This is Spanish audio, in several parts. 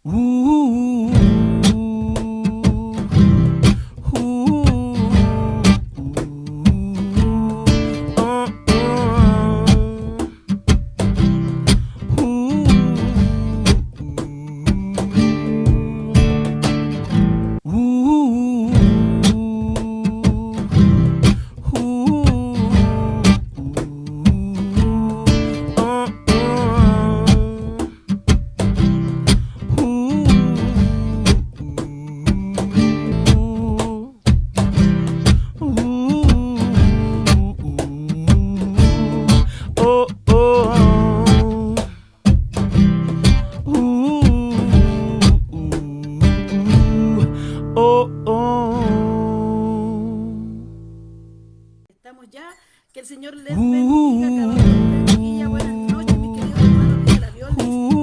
Ooh, oh, oh, oh, Estamos ya. Que el Señor les bendiga a cada uno de ustedes, chiquilla. Buenas noches, mis queridos hermanos, dice la Violis.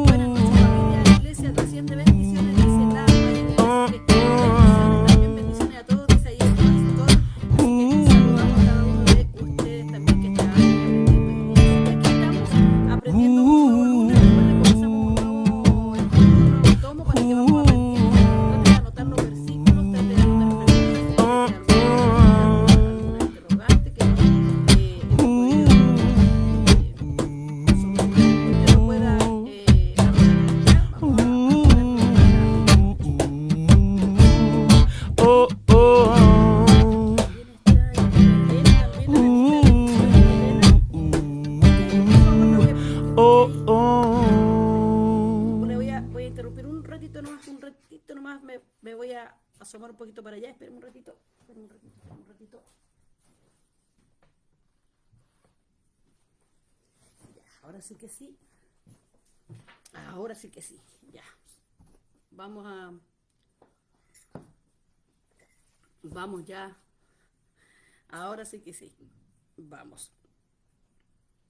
Buenas noches, familia. La iglesia trasciende bendiciones, dice la Marinela. Así que bendiciones, también bendiciones a todos, dice ahí el pastor. Así que saludamos a cada uno de ustedes también que están aprendiendo inglés. Y aquí estamos aprendiendo un nuevo lunes. Recuerden, comenzamos un nuevo estudio, un nuevo tomo para que vamos aprendiendo. Traten de anotar los versículos, traten de anotar preguntas si tienen alguna interrogante que no hemos podido solucionar, que usted lo pueda anotar. ¿Ya? Vamos a ponernos en oh, y oh. también está Elena, también Elenita, bendiciones Elena. Ok, por favor me voy a permitir que esté Oh, ahí. oh. Voy a interrumpir un ratito nomás, me voy a asomar un poquito para allá, esperen un ratito, esperen un ratito, esperen un ratito. Ya, ahora sí que sí, ahora sí que sí, ya. Vamos a, vamos ya, ahora sí que sí, vamos.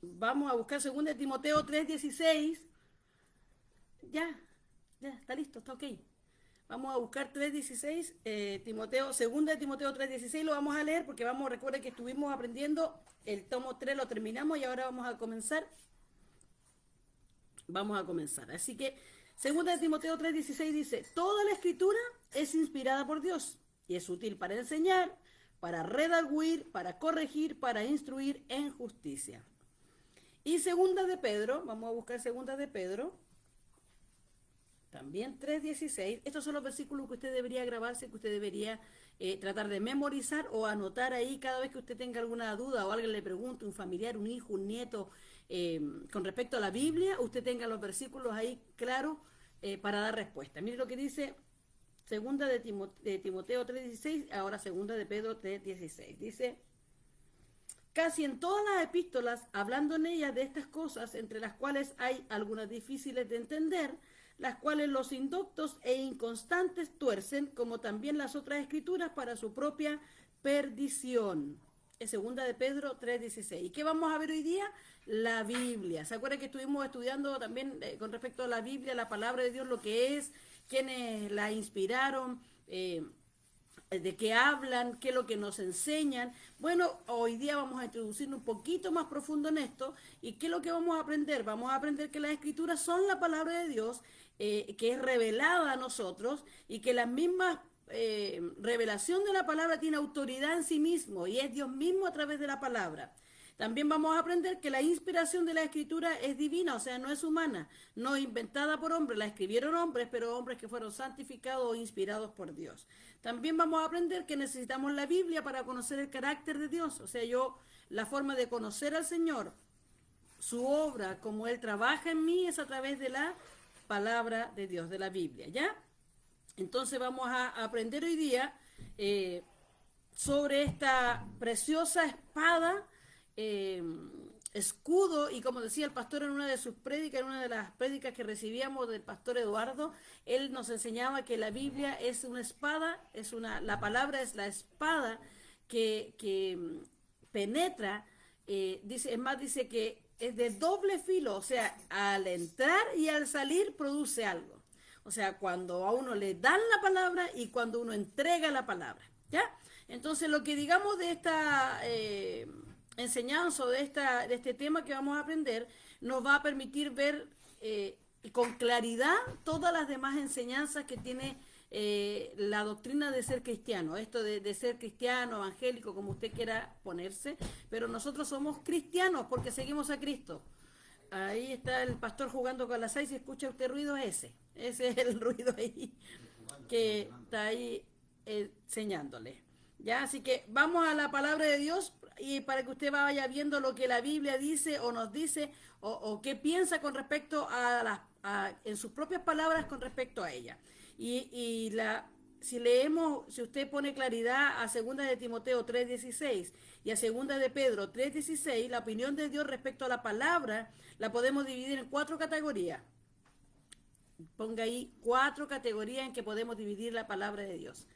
Vamos a buscar 2 Timoteo 3:16. Ya, ya, está listo, está ok. Vamos a buscar 3:16, Timoteo, 2 Timoteo 3:16 lo vamos a leer porque recuerden que estuvimos aprendiendo el tomo 3, lo terminamos y ahora vamos a comenzar. Así que 2 Timoteo 3:16 dice, toda la escritura es inspirada por Dios y es útil para enseñar, para redarguir, para corregir, para instruir en justicia. Y segunda de Pedro, vamos a buscar segunda de Pedro, también 3:16. Estos son los versículos que usted debería grabarse, que usted debería tratar de memorizar o anotar ahí cada vez que usted tenga alguna duda o alguien le pregunte, un familiar, un hijo, un nieto, con respecto a la Biblia, usted tenga los versículos ahí claros para dar respuesta. Mire lo que dice segunda de Timoteo 3:16, ahora segunda de Pedro 3:16. Dice, casi en todas las epístolas, hablando en ellas de estas cosas, entre las cuales hay algunas difíciles de entender, las cuales los indoctos e inconstantes tuercen, como también las otras escrituras, para su propia perdición. Es segunda de Pedro 3:16. ¿Y qué vamos a ver hoy día? La Biblia. ¿Se acuerdan que estuvimos estudiando también con respecto a la Biblia, la palabra de Dios, lo que es, quiénes la inspiraron? De qué hablan, qué es lo que nos enseñan. Bueno, hoy día vamos a introducirnos un poquito más profundo en esto. ¿Y qué es lo que vamos a aprender? Vamos a aprender que las escrituras son la palabra de Dios, que es revelada a nosotros y que las mismas revelación de la palabra tiene autoridad en sí mismo y es Dios mismo a través de la palabra. También vamos a aprender que la inspiración de la escritura es divina, o sea, no es humana, no inventada por hombres, la escribieron hombres, pero hombres que fueron santificados o inspirados por Dios. También vamos a aprender que necesitamos la Biblia para conocer el carácter de Dios, o sea, la forma de conocer al Señor, su obra, como Él trabaja en mí, es a través de la palabra de Dios, de la Biblia, ¿ya? Entonces vamos a aprender hoy día eh, sobre esta preciosa espada, eh, escudo, y como decía el pastor en una de sus prédicas, en una de las prédicas que recibíamos del pastor Eduardo, él nos enseñaba que la Biblia es una espada, la palabra es la espada que penetra, es más, dice que es de doble filo, o sea, al entrar y al salir produce algo. O sea, cuando a uno le dan la palabra y cuando uno entrega la palabra, ¿ya? Entonces, lo que digamos de esta enseñanza o de este tema que vamos a aprender, nos va a permitir ver con claridad todas las demás enseñanzas que tiene la doctrina de ser cristiano, esto de ser cristiano, evangélico, como usted quiera ponerse, pero nosotros somos cristianos porque seguimos a Cristo. Ahí está el pastor jugando con las seis, si escucha usted ruido, ese es el ruido ahí que está ahí enseñándole. Ya, así que vamos a la palabra de Dios y para que usted vaya viendo lo que la Biblia dice o nos dice o qué piensa con respecto en sus propias palabras con respecto a ella. Si leemos, si usted pone claridad a 2 de Timoteo 3:16 y a 2 de Pedro 3:16, la opinión de Dios respecto a la palabra la podemos dividir en 4 categorías. Ponga ahí 4 categorías en que podemos dividir la palabra de Dios.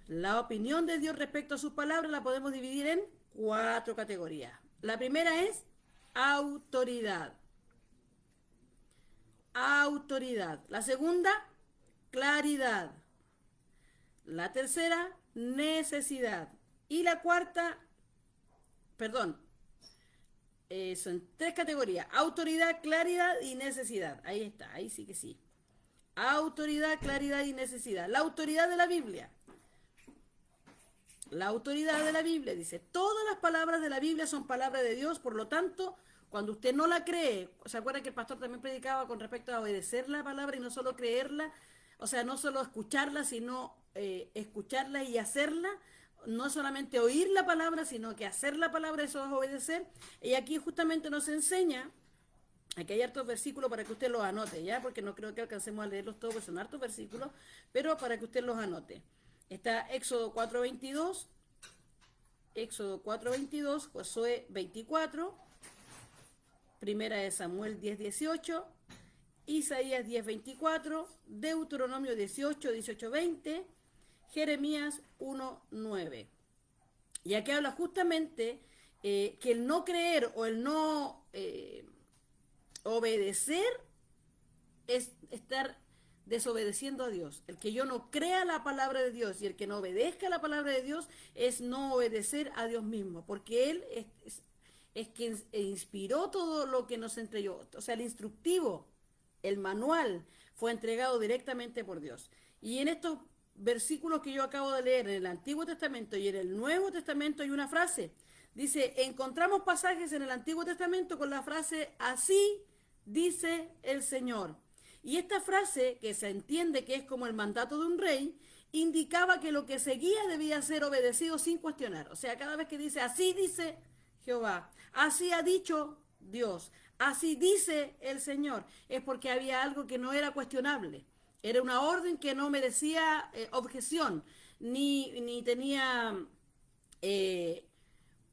La opinión de Dios respecto a sus palabras la podemos dividir en 4 categorías. La primera es autoridad. Autoridad. La segunda, claridad. La tercera, necesidad. Y la cuarta, son 3 categorías: autoridad, claridad y necesidad. Ahí está, ahí sí que sí. Autoridad, claridad y necesidad. La autoridad de la Biblia. La autoridad de la Biblia dice, todas las palabras de la Biblia son palabras de Dios, por lo tanto, cuando usted no la cree, ¿se acuerda que el pastor también predicaba con respecto a obedecer la palabra y no solo creerla? O sea, no solo escucharla, sino escucharla y hacerla. No solamente oír la palabra, sino que hacer la palabra, eso es obedecer. Y aquí justamente nos enseña, aquí hay hartos versículos para que usted los anote, ¿ya? Porque no creo que alcancemos a leerlos todos, porque son hartos versículos, pero para que usted los anote. Está Éxodo 4:22, Josué 24, Primera de Samuel 10:18, Isaías 10:24, Deuteronomio 18:20, Jeremías 1:9. Y aquí habla justamente que el no creer o el no obedecer es estar desobedeciendo a Dios. El que yo no crea la palabra de Dios y el que no obedezca la palabra de Dios es no obedecer a Dios mismo, porque Él es quien inspiró todo lo que nos entregó. O sea, el instructivo, el manual, fue entregado directamente por Dios. Y en estos versículos que yo acabo de leer, en el Antiguo Testamento y en el Nuevo Testamento, hay una frase. Dice, encontramos pasajes en el Antiguo Testamento con la frase, así dice el Señor. Y esta frase, que se entiende que es como el mandato de un rey, indicaba que lo que seguía debía ser obedecido sin cuestionar. O sea, cada vez que dice, así dice Jehová, así ha dicho Dios, así dice el Señor, es porque había algo que no era cuestionable. Era una orden que no merecía objeción, ni tenía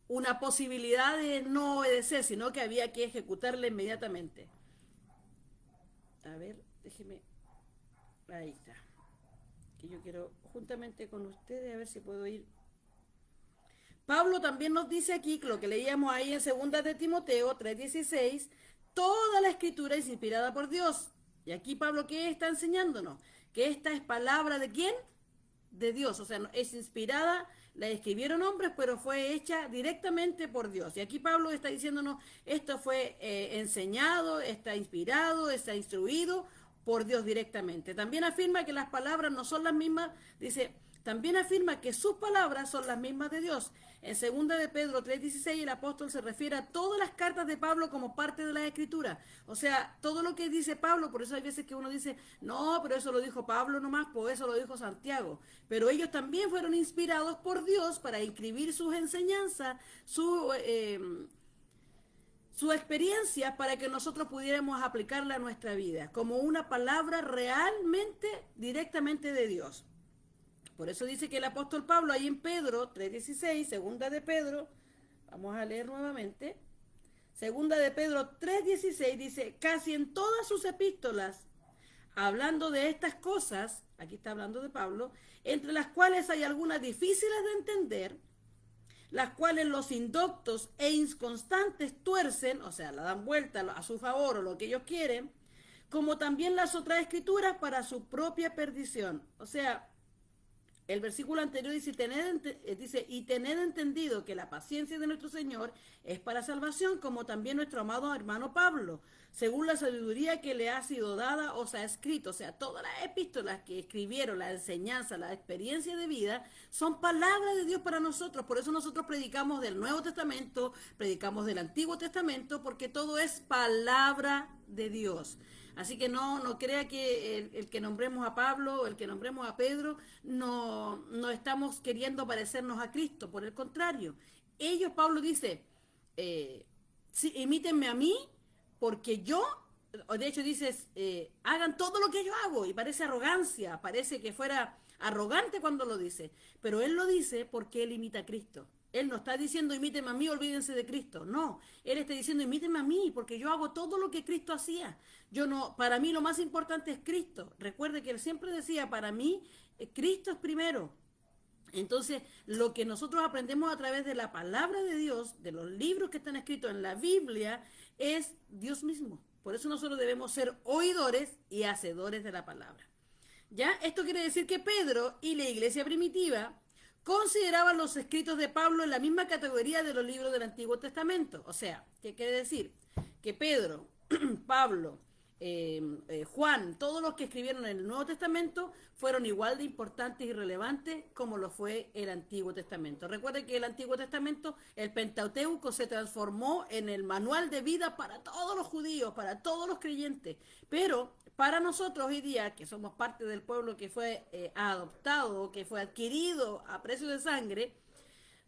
una posibilidad de no obedecer, sino que había que ejecutarla inmediatamente. A ver, déjeme. Ahí está. Que yo quiero, juntamente con ustedes, a ver si puedo ir. Pablo también nos dice aquí, lo que leíamos ahí en 2 de Timoteo 3:16, toda la escritura es inspirada por Dios. Y aquí Pablo, ¿qué está enseñándonos? Que esta es palabra ¿de quién? De Dios. O sea, es inspirada, la escribieron hombres, pero fue hecha directamente por Dios. Y aquí Pablo está diciéndonos, esto fue enseñado, está inspirado, está instruido por Dios directamente. También afirma que las palabras no son las mismas, dice, también afirma que sus palabras son las mismas de Dios. En 2 de Pedro 3:16 el apóstol se refiere a todas las cartas de Pablo como parte de la Escritura. O sea, todo lo que dice Pablo, por eso hay veces que uno dice, no, pero eso lo dijo Pablo nomás, pues eso lo dijo Santiago. Pero ellos también fueron inspirados por Dios para inscribir sus enseñanzas, su experiencia para que nosotros pudiéramos aplicarla a nuestra vida, como una palabra realmente, directamente de Dios. Por eso dice que el apóstol Pablo, ahí en Pedro 3:16, 2 de Pedro, vamos a leer nuevamente, 2 de Pedro 3:16 dice, casi en todas sus epístolas, hablando de estas cosas, aquí está hablando de Pablo, entre las cuales hay algunas difíciles de entender, las cuales los indoctos e inconstantes tuercen, o sea, la dan vuelta a su favor o lo que ellos quieren, como también las otras escrituras para su propia perdición. O sea, El versículo anterior dice, y tened entendido que la paciencia de nuestro Señor es para salvación, como también nuestro amado hermano Pablo, según la sabiduría que le ha sido dada, os ha escrito. O sea, todas las epístolas que escribieron, la enseñanza, la experiencia de vida, son palabras de Dios para nosotros. Por eso nosotros predicamos del Nuevo Testamento, predicamos del Antiguo Testamento, porque todo es palabra de Dios. Así que no crea que el que nombremos a Pablo, el que nombremos a Pedro, no estamos queriendo parecernos a Cristo. Por el contrario, Pablo dice, sí, imítenme a mí, porque yo, de hecho dices, hagan todo lo que yo hago, y parece arrogancia, parece que fuera arrogante cuando lo dice, pero él lo dice porque él imita a Cristo. Él no está diciendo imítenme a mí, olvídense de Cristo. No, él está diciendo imítenme a mí, porque yo hago todo lo que Cristo hacía. Yo no, para mí lo más importante es Cristo. Recuerde que él siempre decía, para mí Cristo es primero. Entonces, lo que nosotros aprendemos a través de la palabra de Dios, de los libros que están escritos en la Biblia, es Dios mismo. Por eso nosotros debemos ser oidores y hacedores de la palabra. ¿Ya? Esto quiere decir que Pedro y la iglesia primitiva consideraban los escritos de Pablo en la misma categoría de los libros del Antiguo Testamento. O sea, ¿qué quiere decir? Que Pedro, Pablo, Juan, todos los que escribieron en el Nuevo Testamento fueron igual de importantes y relevantes como lo fue el Antiguo Testamento. Recuerden que el Antiguo Testamento, el Pentateuco, se transformó en el manual de vida para todos los judíos, para todos los creyentes, pero para nosotros hoy día, que somos parte del pueblo que fue adoptado, que fue adquirido a precio de sangre,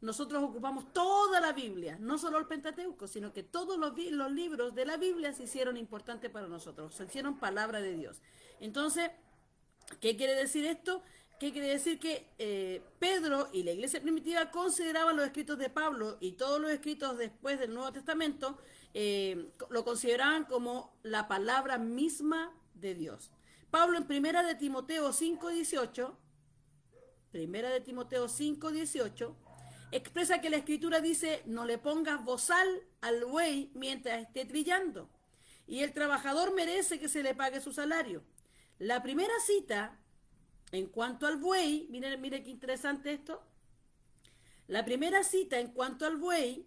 nosotros ocupamos toda la Biblia, no solo el Pentateuco, sino que todos los libros de la Biblia se hicieron importantes para nosotros, se hicieron palabra de Dios. Entonces, ¿qué quiere decir esto? ¿Qué quiere decir? Que Pedro y la iglesia primitiva consideraban los escritos de Pablo y todos los escritos después del Nuevo Testamento, lo consideraban como la palabra misma de Dios. Pablo en Primera de Timoteo 5:18, expresa que la escritura dice, no le pongas bozal al buey mientras esté trillando, y el trabajador merece que se le pague su salario. La primera cita en cuanto al buey, mire qué interesante esto, la primera cita en cuanto al buey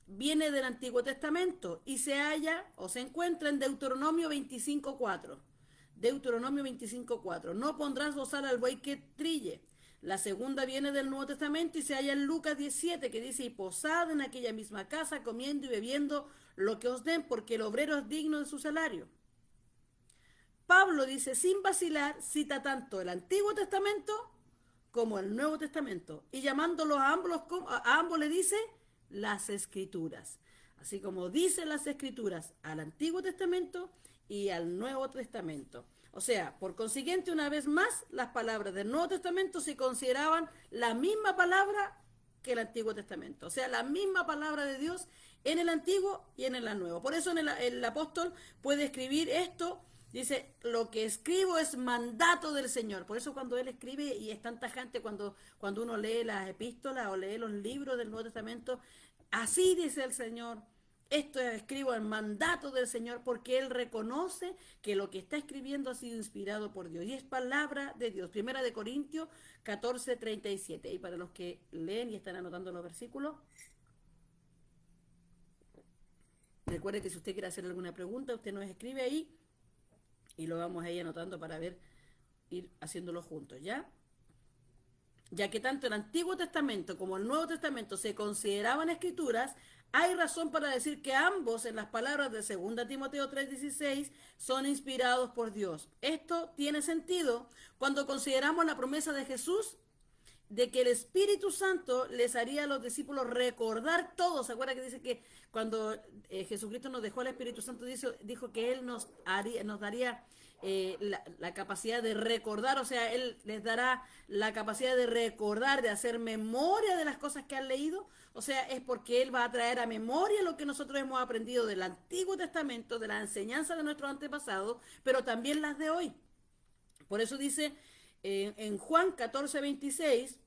viene del Antiguo Testamento y se halla o se encuentra en Deuteronomio 25:4. Deuteronomio 25:4. No pondrás bozal al buey que trille. La segunda viene del Nuevo Testamento y se halla en Lucas 17, que dice, y posad en aquella misma casa, comiendo y bebiendo lo que os den, porque el obrero es digno de su salario. Pablo dice, sin vacilar, cita tanto el Antiguo Testamento como el Nuevo Testamento, y llamándolos a ambos le dice las Escrituras. Así como dicen las Escrituras al Antiguo Testamento y al Nuevo Testamento. O sea, por consiguiente, una vez más, las palabras del Nuevo Testamento se consideraban la misma palabra que el Antiguo Testamento. O sea, la misma palabra de Dios en el Antiguo y en el Nuevo. Por eso el apóstol puede escribir esto. Dice, lo que escribo es mandato del Señor. Por eso cuando él escribe, y es tan tajante cuando uno lee las epístolas o lee los libros del Nuevo Testamento, así dice el Señor. Esto escribo en mandato del Señor, porque él reconoce que lo que está escribiendo ha sido inspirado por Dios y es palabra de Dios. Primera de Corintios 14:37. Y para los que leen y están anotando los versículos, recuerde que si usted quiere hacer alguna pregunta, usted nos escribe ahí y lo vamos a ir anotando para ir haciéndolo juntos, ¿ya? Ya que tanto el Antiguo Testamento como el Nuevo Testamento se consideraban escrituras, hay razón para decir que ambos, en las palabras de 2 Timoteo 3:16, son inspirados por Dios. Esto tiene sentido cuando consideramos la promesa de Jesús de que el Espíritu Santo les haría a los discípulos recordar todo. ¿Se acuerda que dice que cuando Jesucristo nos dejó el Espíritu Santo, dijo que Él nos daría la capacidad de recordar? O sea, Él les dará la capacidad de recordar, de hacer memoria de las cosas que han leído. O sea, es porque Él va a traer a memoria lo que nosotros hemos aprendido del Antiguo Testamento, de la enseñanza de nuestros antepasados, pero también las de hoy. Por eso dice en Juan 14:26,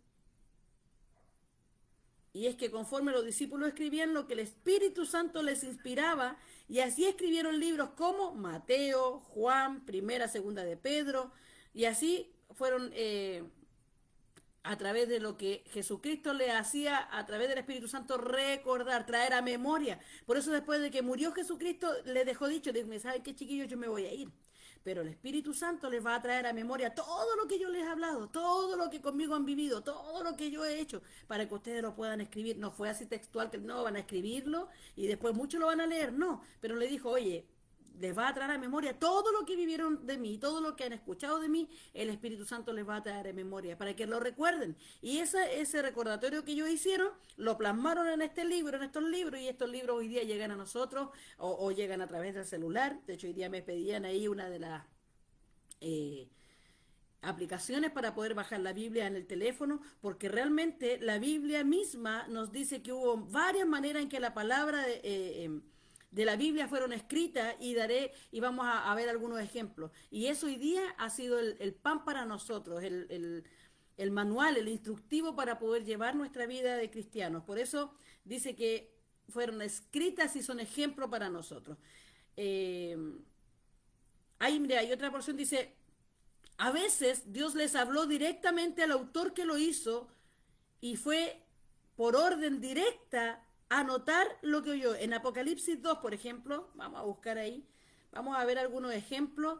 y es que conforme los discípulos escribían lo que el Espíritu Santo les inspiraba, y así escribieron libros como Mateo, Juan, Primera, Segunda de Pedro, y así fueron a través de lo que Jesucristo le hacía a través del Espíritu Santo recordar, traer a memoria. Por eso después de que murió Jesucristo, le dejó dicho, dijo, ¿saben qué, chiquillos? Yo me voy a ir. Pero el Espíritu Santo les va a traer a memoria todo lo que yo les he hablado, todo lo que conmigo han vivido, todo lo que yo he hecho, para que ustedes lo puedan escribir. No fue así textual que no van a escribirlo y después muchos lo van a leer, no. Pero le dijo, oye, les va a traer a memoria todo lo que vivieron de mí, todo lo que han escuchado de mí, el Espíritu Santo les va a traer a memoria para que lo recuerden. Y ese recordatorio que ellos hicieron, lo plasmaron en este libro, en estos libros, y estos libros hoy día llegan a nosotros o llegan a través del celular. De hecho, hoy día me pedían ahí una de las eh, aplicaciones para poder bajar la Biblia en el teléfono, porque realmente la Biblia misma nos dice que hubo varias maneras en que la palabra de la Biblia fueron escritas y vamos a ver algunos ejemplos. Y eso hoy día ha sido el pan para nosotros, el manual, el instructivo para poder llevar nuestra vida de cristianos. Por eso dice que fueron escritas y son ejemplo para nosotros. Eh, mira, hay otra porción, dice, a veces Dios les habló directamente al autor que lo hizo y fue por orden directa anotar lo que oyó. En Apocalipsis 2, por ejemplo, vamos a buscar ahí, vamos a ver algunos ejemplos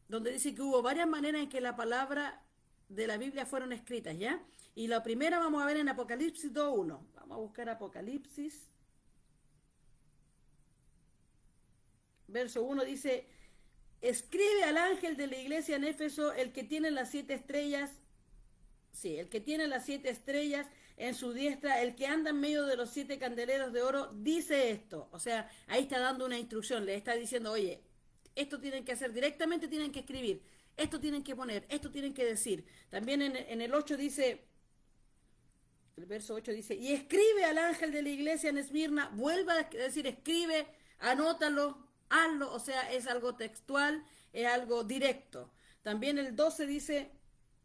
donde dice que hubo varias maneras en que la palabra de la Biblia fueron escritas, ¿ya? Y la primera vamos a ver en Apocalipsis 2:1. Vamos a buscar Apocalipsis. Verso 1 dice, escribe al ángel de la iglesia en Éfeso, el que tiene las 7 estrellas, sí, el que tiene las 7 estrellas en su diestra, el que anda en medio de los 7 candeleros de oro, dice esto. O sea, ahí está dando una instrucción, le está diciendo, oye, esto tienen que hacer directamente, tienen que escribir, esto tienen que poner, esto tienen que decir. También en el 8 dice, el verso 8 dice, y escribe al ángel de la iglesia en Esmirna, vuelva a decir, escribe, anótalo, hazlo, o sea, es algo textual, es algo directo. También el 12 dice,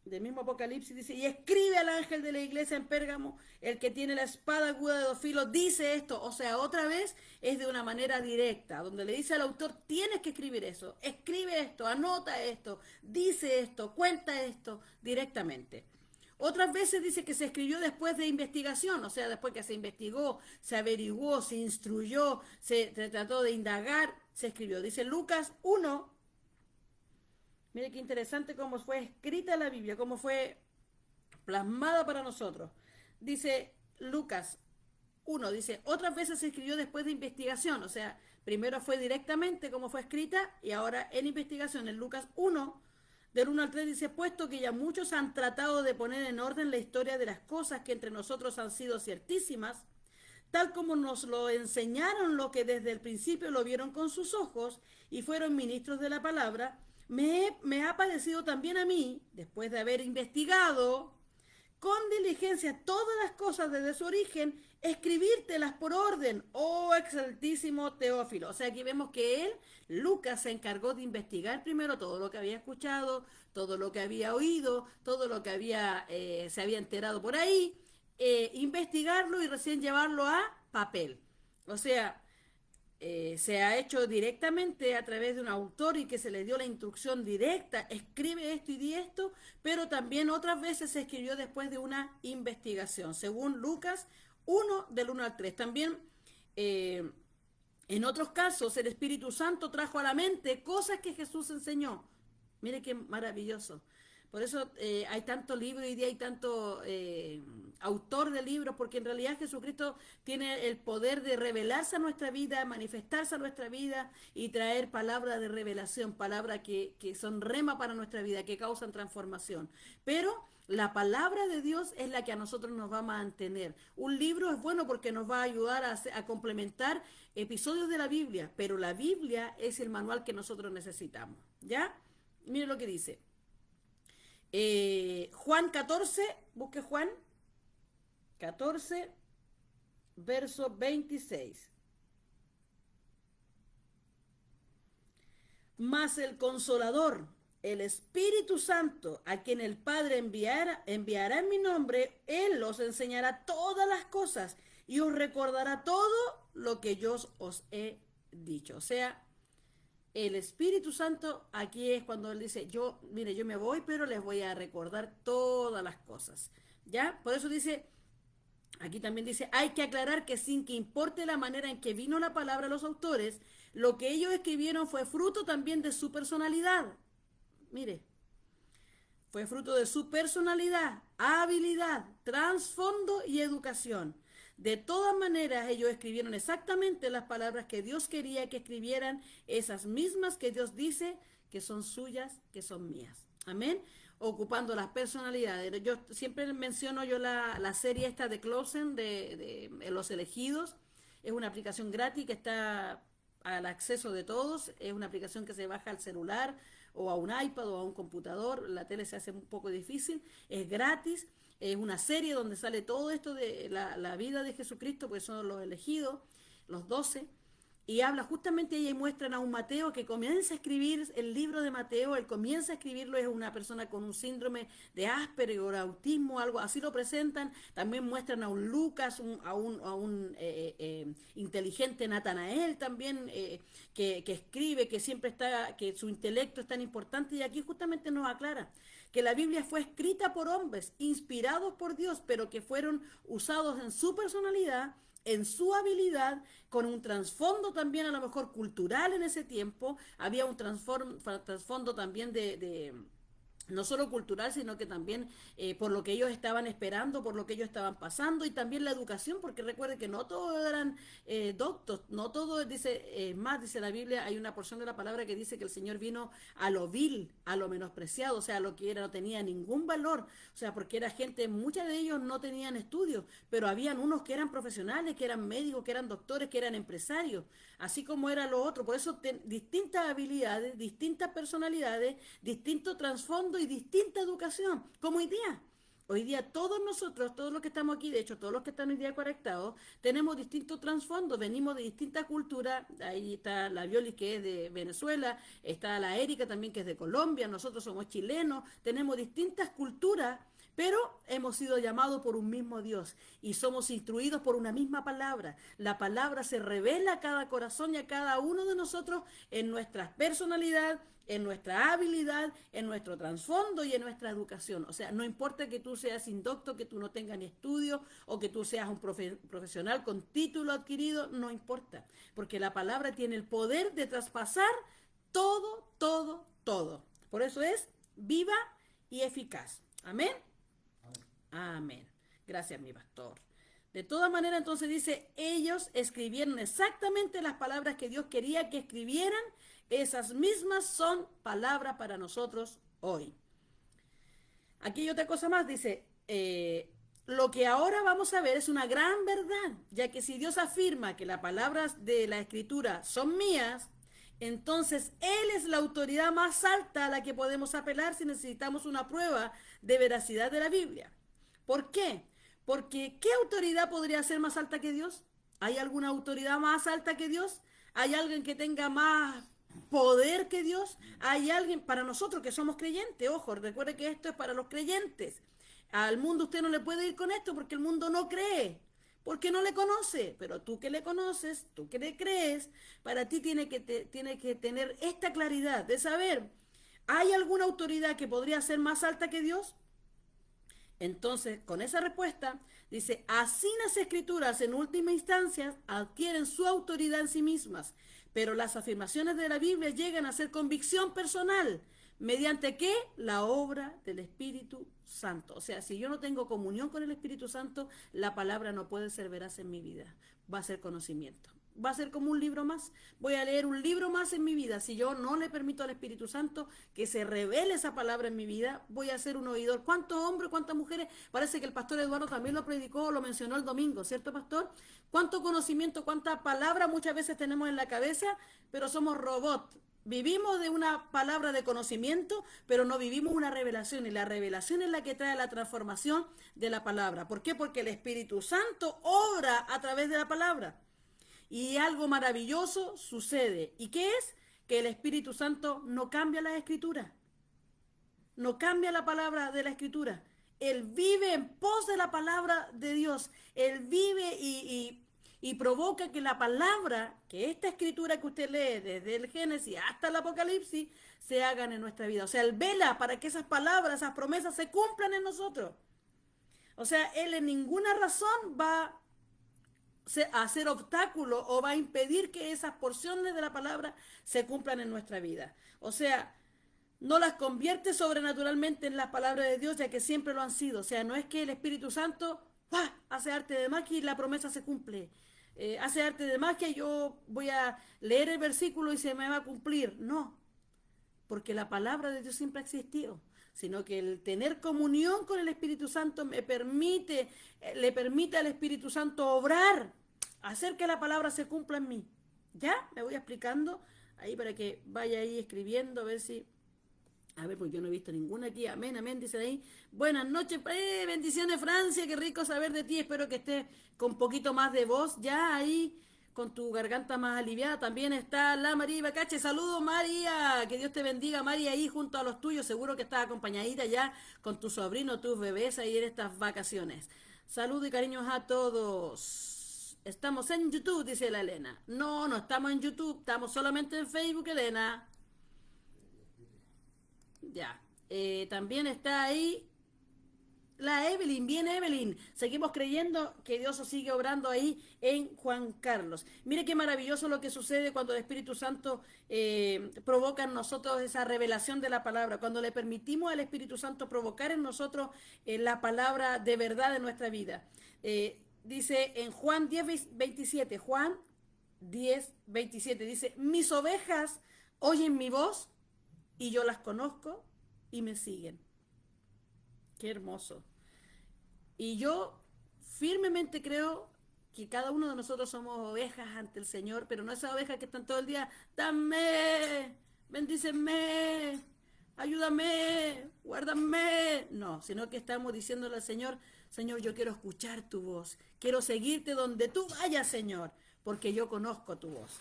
del mismo Apocalipsis, dice, y escribe al ángel de la iglesia en Pérgamo, el que tiene la espada aguda de 2 filos, dice esto, o sea, otra vez es de una manera directa, donde le dice al autor, tienes que escribir eso, escribe esto, anota esto, dice esto, cuenta esto, directamente. Otras veces dice que se escribió después de investigación, o sea, después que se investigó, se averiguó, se instruyó, se trató de indagar, se escribió. Dice Lucas 1, mire qué interesante cómo fue escrita la Biblia, cómo fue plasmada para nosotros. Dice Lucas 1, dice, otras veces se escribió después de investigación, o sea, primero fue directamente como fue escrita y ahora en investigación. En Lucas 1, del 1 al 3 dice, puesto que ya muchos han tratado de poner en orden la historia de las cosas que entre nosotros han sido ciertísimas, tal como nos lo enseñaron lo que desde el principio lo vieron con sus ojos y fueron ministros de la palabra, me ha parecido también a mí, después de haber investigado con diligencia todas las cosas desde su origen, escribírtelas por orden, oh exaltísimo Teófilo. O sea, aquí vemos que Lucas, se encargó de investigar primero todo lo que había escuchado, todo lo que había oído, todo lo que se había enterado por ahí, investigarlo y recién llevarlo a papel. O sea, se ha hecho directamente a través de un autor y que se le dio la instrucción directa, escribe esto y di esto, pero también otras veces se escribió después de una investigación, según Lucas 1, del 1 al 3. También en otros casos el Espíritu Santo trajo a la mente cosas que Jesús enseñó. Mire qué maravilloso. Por eso hay tanto libro hoy día, hay tanto autor de libros, porque en realidad Jesucristo tiene el poder de revelarse a nuestra vida, manifestarse a nuestra vida y traer palabras de revelación, palabras que son rema para nuestra vida, que causan transformación. Pero la palabra de Dios es la que a nosotros nos va a mantener. Un libro es bueno porque nos va a ayudar a complementar episodios de la Biblia, pero la Biblia es el manual que nosotros necesitamos. ¿Ya? Mire lo que dice. Juan 14, busque Juan 14, verso 26. Mas el Consolador, el Espíritu Santo, a quien el Padre enviará en mi nombre, Él os enseñará todas las cosas y os recordará todo lo que yo os he dicho. O sea, el Espíritu Santo, aquí es cuando él dice, yo, mire, yo me voy, pero les voy a recordar todas las cosas. ¿Ya? Por eso dice, aquí también dice, hay que aclarar que sin que importe la manera en que vino la palabra a los autores, lo que ellos escribieron fue fruto también de su personalidad. Mire, fue fruto de su personalidad, habilidad, trasfondo y educación. De todas maneras, ellos escribieron exactamente las palabras que Dios quería que escribieran, esas mismas que Dios dice que son suyas, que son mías. Amén. Ocupando las personalidades. Yo siempre menciono yo la serie esta de Closen, de Los Elegidos. Es una aplicación gratis que está al acceso de todos. Es una aplicación que se baja al celular o a un iPad o a un computador. La tele se hace un poco difícil. Es gratis. Es una serie donde sale todo esto de la vida de Jesucristo, pues son los elegidos, los 12. Y habla justamente ella y muestran a un Mateo que comienza a escribir el libro de Mateo. Él comienza a escribirlo, es una persona con un síndrome de Asperger, autismo, algo así lo presentan. También muestran a un Lucas, inteligente Natanael también, que escribe, que siempre está, que su intelecto es tan importante. Y aquí justamente nos aclara que la Biblia fue escrita por hombres, inspirados por Dios, pero que fueron usados en su personalidad, en su habilidad, con un trasfondo también a lo mejor cultural en ese tiempo. Había un trasfondo también de no solo cultural, sino que también por lo que ellos estaban esperando, por lo que ellos estaban pasando, y también la educación, porque recuerde que no todos eran doctos, no todos, dice, más dice la Biblia, hay una porción de la palabra que dice que el Señor vino a lo vil, a lo menospreciado, o sea, a lo que era, no tenía ningún valor, o sea, porque era gente, muchos de ellos no tenían estudios, pero habían unos que eran profesionales, que eran médicos, que eran doctores, que eran empresarios, así como era lo otro. Por eso distintas habilidades, distintas personalidades, distinto trasfondo y distinta educación, como hoy día. Hoy día todos nosotros, todos los que estamos aquí, de hecho todos los que están hoy día conectados, tenemos distintos trasfondos, venimos de distintas culturas. Ahí está la Violi, que es de Venezuela, está la Erika también, que es de Colombia, nosotros somos chilenos, tenemos distintas culturas, pero hemos sido llamados por un mismo Dios y somos instruidos por una misma palabra. La palabra se revela a cada corazón y a cada uno de nosotros en nuestra personalidad, en nuestra habilidad, en nuestro trasfondo y en nuestra educación. O sea, no importa que tú seas indocto, que tú no tengas ni estudio o que tú seas un profesional con título adquirido, no importa, porque la palabra tiene el poder de traspasar todo, todo, todo. Por eso es viva y eficaz. Amén. Amén. Gracias, mi pastor. De todas maneras, entonces dice, ellos escribieron exactamente las palabras que Dios quería que escribieran. Esas mismas son palabras para nosotros hoy. Aquí hay otra cosa más, dice, lo que ahora vamos a ver es una gran verdad, ya que si Dios afirma que las palabras de la Escritura son mías, entonces Él es la autoridad más alta a la que podemos apelar si necesitamos una prueba de veracidad de la Biblia. ¿Por qué? Porque ¿qué autoridad podría ser más alta que Dios? ¿Hay alguna autoridad más alta que Dios? ¿Hay alguien que tenga más poder que Dios? ¿Hay alguien para nosotros que somos creyentes? Ojo, recuerde que esto es para los creyentes. Al mundo usted no le puede ir con esto porque el mundo no cree, porque no le conoce. Pero tú que le conoces, tú que le crees, para ti tiene que tener esta claridad de saber, ¿hay alguna autoridad que podría ser más alta que Dios? Entonces, con esa respuesta, dice, así las escrituras en última instancia adquieren su autoridad en sí mismas, pero las afirmaciones de la Biblia llegan a ser convicción personal. ¿Mediante qué? La obra del Espíritu Santo. O sea, si yo no tengo comunión con el Espíritu Santo, la palabra no puede ser veraz en mi vida. Va a ser conocimiento. Va a ser como un libro más. Voy a leer un libro más en mi vida. Si yo no le permito al Espíritu Santo que se revele esa palabra en mi vida, voy a ser un oidor. ¿Cuántos hombres, cuántas mujeres? Parece que el pastor Eduardo también lo predicó, lo mencionó el domingo, ¿cierto, pastor? ¿Cuánto conocimiento, cuánta palabra muchas veces tenemos en la cabeza, pero somos robots? Vivimos de una palabra de conocimiento, pero no vivimos una revelación. Y la revelación es la que trae la transformación de la palabra. ¿Por qué? Porque el Espíritu Santo obra a través de la palabra. Y algo maravilloso sucede. ¿Y qué es? Que el Espíritu Santo no cambia la escritura. No cambia la palabra de la escritura. Él vive en pos de la palabra de Dios. Él vive y y provoca que la palabra, que esta escritura que usted lee desde el Génesis hasta el Apocalipsis, se hagan en nuestra vida. O sea, Él vela para que esas palabras, esas promesas se cumplan en nosotros. O sea, Él en ninguna razón va a hacer obstáculo o va a impedir que esas porciones de la palabra se cumplan en nuestra vida. O sea, no las convierte sobrenaturalmente en las palabras de Dios, ya que siempre lo han sido. O sea, no es que el Espíritu Santo hace arte de magia y la promesa se cumple. Hace arte de magia y yo voy a leer el versículo y se me va a cumplir. No, porque la palabra de Dios siempre ha existido, sino que el tener comunión con el Espíritu Santo le permite al Espíritu Santo obrar, hacer que la palabra se cumpla en mí. ¿Ya? Me voy explicando ahí para que vaya ahí escribiendo, a ver si... A ver, porque yo no he visto ninguna aquí. Amén, amén, dicen ahí. Buenas noches, bendiciones Francia, qué rico saber de ti. Espero que estés con un poquito más de voz ya ahí, con tu garganta más aliviada. También está la María Bacache. Saludos, María. Que Dios te bendiga, María, ahí junto a los tuyos. Seguro que estás acompañadita ya con tu sobrino, tus bebés ahí en estas vacaciones. Saludos y cariños a todos. Estamos en YouTube, dice la Elena. No, no estamos en YouTube, estamos solamente en Facebook, Elena. Ya. También está ahí la Evelyn, bien Evelyn. Seguimos creyendo que Dios sigue obrando ahí en Juan Carlos. Mire qué maravilloso lo que sucede cuando el Espíritu Santo provoca en nosotros esa revelación de la palabra. Cuando le permitimos al Espíritu Santo provocar en nosotros la palabra de verdad en nuestra vida. Dice en Juan 10:27, Juan 10:27, dice, mis ovejas oyen mi voz y yo las conozco y me siguen. Qué hermoso. Y yo firmemente creo que cada uno de nosotros somos ovejas ante el Señor, pero no esas ovejas que están todo el día, dame, bendíceme, ayúdame, guárdame. No, sino que estamos diciéndole al Señor, Señor, yo quiero escuchar tu voz, quiero seguirte donde tú vayas, Señor, porque yo conozco tu voz.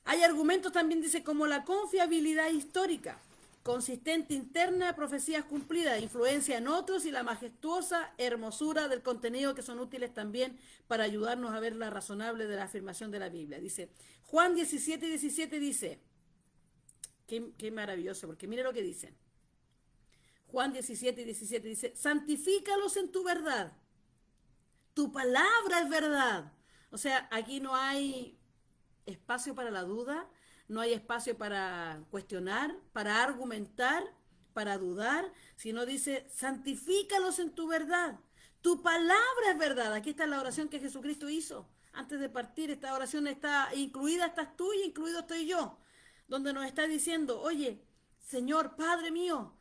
Hay argumentos también, dice, como la confiabilidad histórica, consistente interna, profecías cumplidas, influencia en otros y la majestuosa hermosura del contenido que son útiles también para ayudarnos a ver la razonable de la afirmación de la Biblia. Dice, Juan 17:17 dice, qué maravilloso, porque mire lo que dice. Juan 17:17 dice, santifícalos en tu verdad, tu palabra es verdad. O sea, aquí no hay espacio para la duda, no hay espacio para cuestionar, para argumentar, para dudar, sino dice, santifícalos en tu verdad. Tu palabra es verdad. Aquí está la oración que Jesucristo hizo. Antes de partir, esta oración está incluida, estás tú y incluido estoy yo, donde nos está diciendo, oye, Señor, Padre mío,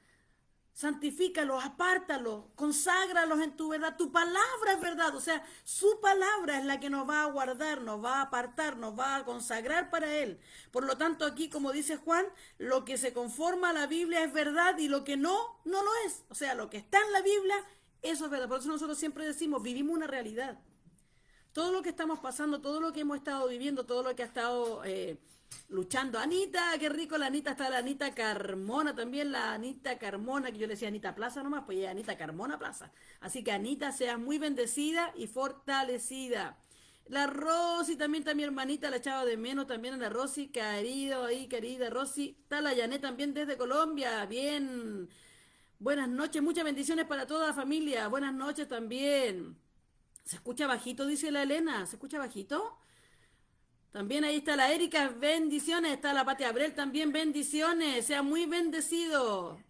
santifícalos, apártalos, conságralos en tu verdad. Tu palabra es verdad, o sea, su palabra es la que nos va a guardar, nos va a apartar, nos va a consagrar para Él. Por lo tanto, aquí, como dice Juan, lo que se conforma a la Biblia es verdad y lo que no, no lo es. O sea, lo que está en la Biblia, eso es verdad. Por eso nosotros siempre decimos, vivimos una realidad. Todo lo que estamos pasando, todo lo que hemos estado viviendo, todo lo que ha estado luchando. Anita, qué rico la Anita, está la Anita Carmona también, la Anita Carmona, que yo le decía Anita Plaza nomás, pues ya Anita Carmona Plaza. Así que Anita, seas muy bendecida y fortalecida. La Rosy también está mi hermanita, la echaba de menos también a la Rosy, querido ahí, querida Rosy. Está la Yanet también desde Colombia, bien. Buenas noches, muchas bendiciones para toda la familia, buenas noches también. ¿Se escucha bajito? Dice la Elena, ¿se escucha bajito? También ahí está la Erika, bendiciones. Está la Pati Abrel también, bendiciones. Sea muy bendecido.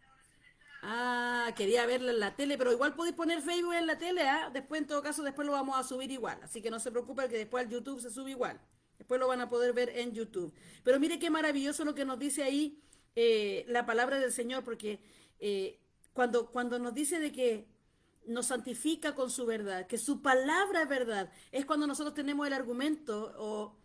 Ah, quería verla en la tele, pero igual podéis poner Facebook en la tele, ¿ah? Después, en todo caso, después lo vamos a subir igual. Así que no se preocupen que después al YouTube se sube igual. Después lo van a poder ver en YouTube. Pero mire qué maravilloso lo que nos dice ahí la palabra del Señor, porque cuando nos dice de que nos santifica con su verdad, que su palabra es verdad, es cuando nosotros tenemos el argumento o...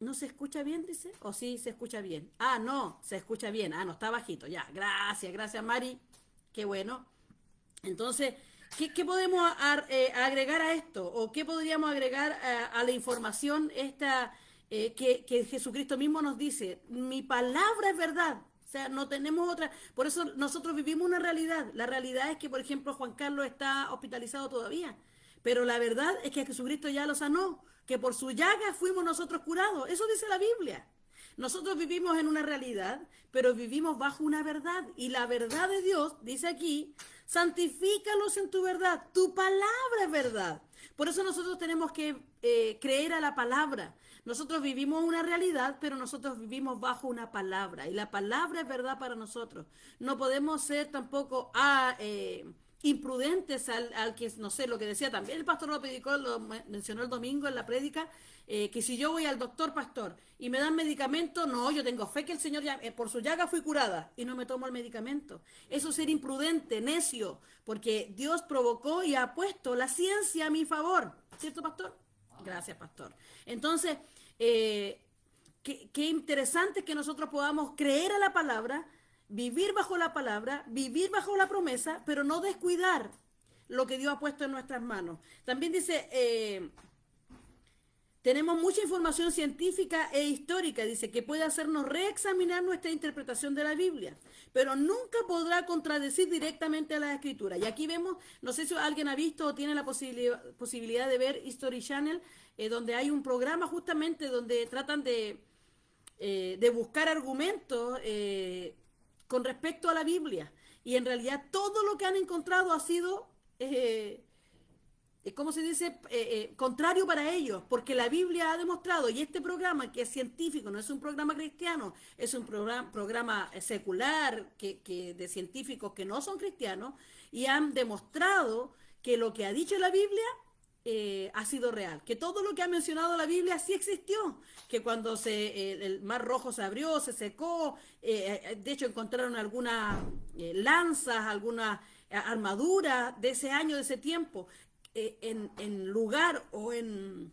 ¿No se escucha bien, dice? ¿O sí se escucha bien? Ah, no, se escucha bien. Ah, no, está bajito. Ya, gracias, Mari. Qué bueno. Entonces, ¿qué podemos agregar a esto? ¿O qué podríamos agregar a la información esta que Jesucristo mismo nos dice? Mi palabra es verdad. O sea, no tenemos otra. Por eso nosotros vivimos una realidad. La realidad es que, por ejemplo, Juan Carlos está hospitalizado todavía. Pero la verdad es que Jesucristo ya lo sanó, que por su llaga fuimos nosotros curados. Eso dice la Biblia. Nosotros vivimos en una realidad, pero vivimos bajo una verdad. Y la verdad de Dios, dice aquí, santifícalos en tu verdad. Tu palabra es verdad. Por eso nosotros tenemos que creer a la palabra. Nosotros vivimos una realidad, pero nosotros vivimos bajo una palabra. Y la palabra es verdad para nosotros. No podemos ser tampoco imprudentes al que, no sé, lo que decía también el pastor lo predicó, lo mencionó el domingo en la prédica, que si yo voy al doctor pastor y me dan medicamento, no, yo tengo fe que el Señor ya, por su llaga fui curada y no me tomo el medicamento. Eso es ser imprudente, necio, porque Dios provocó y ha puesto la ciencia a mi favor. ¿Cierto, pastor? Gracias, pastor. Entonces, qué interesante que nosotros podamos creer a la palabra, vivir bajo la palabra, vivir bajo la promesa, pero no descuidar lo que Dios ha puesto en nuestras manos. También dice, tenemos mucha información científica e histórica, dice, que puede hacernos reexaminar nuestra interpretación de la Biblia, pero nunca podrá contradecir directamente a la Escritura. Y aquí vemos, no sé si alguien ha visto o tiene la posibilidad de ver History Channel, donde hay un programa justamente donde tratan de buscar argumentos con respecto a la Biblia. Y en realidad todo lo que han encontrado ha sido... ¿cómo se dice? Contrario para ellos, porque la Biblia ha demostrado, y este programa que es científico, no es un programa cristiano, es un programa secular de científicos que no son cristianos, y han demostrado que lo que ha dicho la Biblia ha sido real, que todo lo que ha mencionado la Biblia sí existió, que cuando el Mar Rojo se abrió, se secó, de hecho encontraron algunas lanzas, algunas armaduras de ese año, de ese tiempo, en lugar o en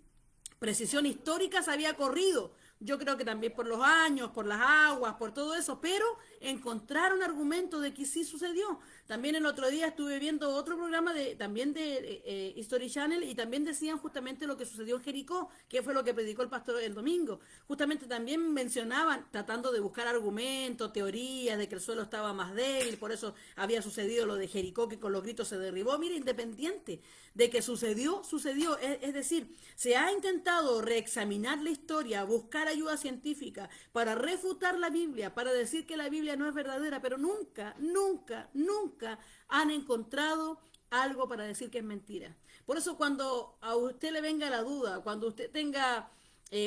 precisión histórica se había corrido. Yo creo que también por los años, por las aguas, por todo eso, pero encontraron argumentos de que sí sucedió. También el otro día estuve viendo otro programa también de History Channel y también decían justamente lo que sucedió en Jericó, que fue lo que predicó el pastor el domingo. Justamente también mencionaban, tratando de buscar argumentos, teorías de que el suelo estaba más débil, por eso había sucedido lo de Jericó, que con los gritos se derribó. Mira, independiente de que sucedió, sucedió. Es decir, se ha intentado reexaminar la historia, buscar ayuda científica para refutar la Biblia, para decir que la Biblia no es verdadera, pero nunca, nunca, nunca han encontrado algo para decir que es mentira. Por eso cuando a usted le venga la duda, cuando usted tenga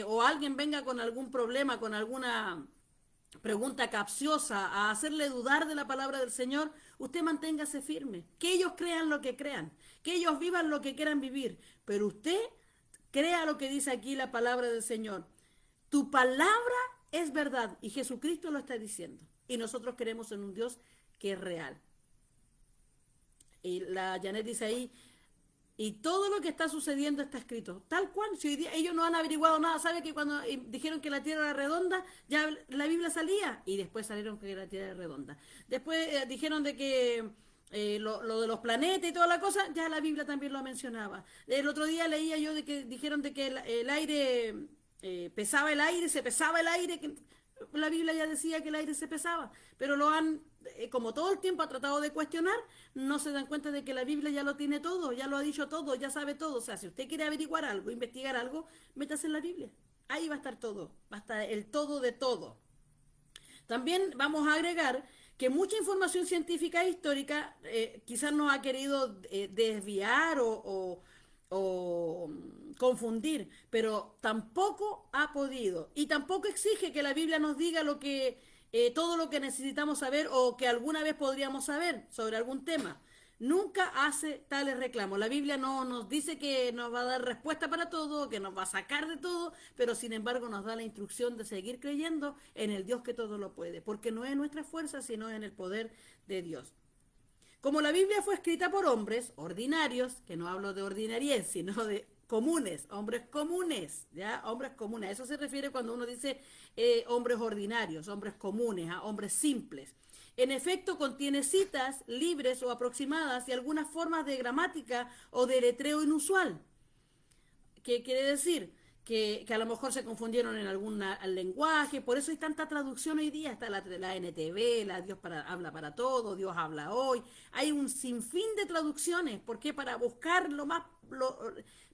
o alguien venga con algún problema, con alguna pregunta capciosa, a hacerle dudar de la palabra del Señor, usted manténgase firme, que ellos crean lo que crean, que ellos vivan lo que quieran vivir, pero usted crea lo que dice aquí la palabra del Señor. Tu palabra es verdad y Jesucristo lo está diciendo. Y nosotros creemos en un Dios que es real. Y la Janet dice ahí, y todo lo que está sucediendo está escrito, tal cual. Si hoy día ellos no han averiguado nada, ¿sabe que cuando dijeron que la Tierra era redonda, ya la Biblia salía? Y después salieron que la Tierra era redonda. Después dijeron de que lo de los planetas y toda la cosa, ya la Biblia también lo mencionaba. El otro día leía yo de que dijeron de que el aire... pesaba el aire, se pesaba el aire, que la Biblia ya decía que el aire se pesaba, pero lo han, como todo el tiempo ha tratado de cuestionar, no se dan cuenta de que la Biblia ya lo tiene todo, ya lo ha dicho todo, ya sabe todo. O sea, si usted quiere averiguar algo, investigar algo, métase en la Biblia, ahí va a estar todo, va a estar el todo de todo. También vamos a agregar que mucha información científica e histórica quizás nos ha querido desviar o confundir, pero tampoco ha podido y tampoco exige que la Biblia nos diga todo lo que necesitamos saber o que alguna vez podríamos saber sobre algún tema. Nunca hace tales reclamos. La Biblia no nos dice que nos va a dar respuesta para todo, que nos va a sacar de todo, pero sin embargo nos da la instrucción de seguir creyendo en el Dios que todo lo puede, porque no es nuestra fuerza, sino en el poder de Dios. Como la Biblia fue escrita por hombres ordinarios, que no hablo de ordinariez, sino de comunes, hombres comunes, ¿ya? Hombres comunes. A eso se refiere cuando uno dice hombres ordinarios, hombres comunes, hombres simples. En efecto, contiene citas libres o aproximadas y algunas formas de gramática o de letreo inusual. ¿Qué quiere decir? Que a lo mejor se confundieron en algún lenguaje, por eso hay tanta traducción hoy día, está la NTV, la habla para todo, Dios habla hoy, hay un sinfín de traducciones, ¿por qué? Para buscar lo más